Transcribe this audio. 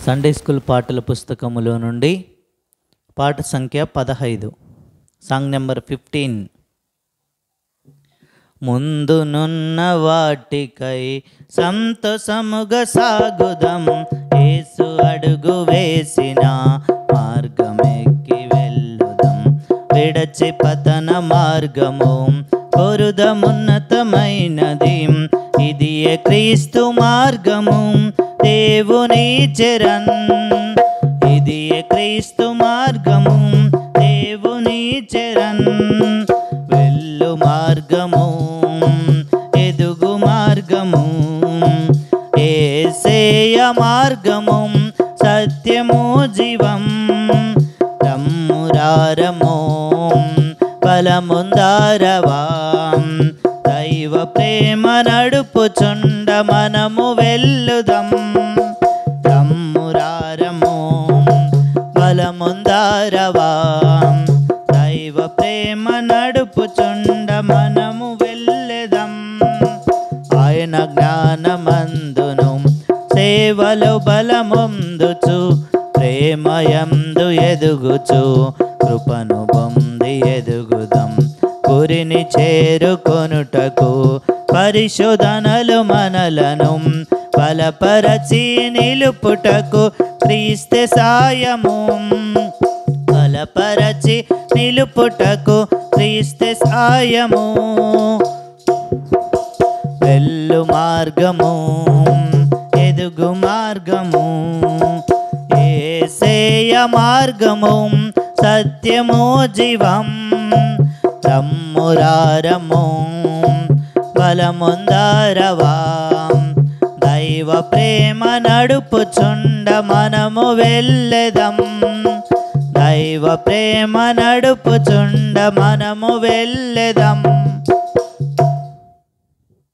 Sunday school పాటల పుస్తకములో నుండి పాట సంఖ్య 15, సాంగ్ నెంబర్ 15. ముందునున్న వాటికై సంతోషముగా సాగుదం, యేసు అడుగు వేసిన మార్గమెక్కి వెళ్ళుదం. విడచి పతన మార్గము కొరుదమున్నతమైనది, ఇది క్రీస్తు మార్గము దేవుని చెరన్. ఇది క్రీస్తు మార్గము దేవుని చెరన్. వెళ్ళు మార్గము ఎదుగు మార్గము యేసయ్య మార్గము సత్యము జీవం. తమ్మురారము బలముందారవా, దైవ ప్రేమ నడుపుచుండ మనము వెళ్ళుదం. తమ్మురారము బలముందారవా, దైవ ప్రేమ నడుపుచుండ మనము వెళ్ళెదం. ఆయన జ్ఞానమందును సేవలు బలముందుచు, ప్రేమయందు ఎదుగుచు కృపను పొంది ఎదుగుదాం. గురిని చేరుకొనుటకు పరిశోధనలు మనలను బలపరచి నిలుపుటకు క్రీస్తు సాయము. బలపరచి నిలుపుటకు క్రీస్తు సాయము. వెళ్ళు మార్గము ఎదుగు మార్గము యేసయ్య మార్గము సత్యము జీవం. తమ్మురారము బలముందారవా, దైవ ప్రేమ నడుపుచుండ మనము వెళ్ళెదం. దైవ ప్రేమ నడుపుచుండ మనము వెళ్ళెదం.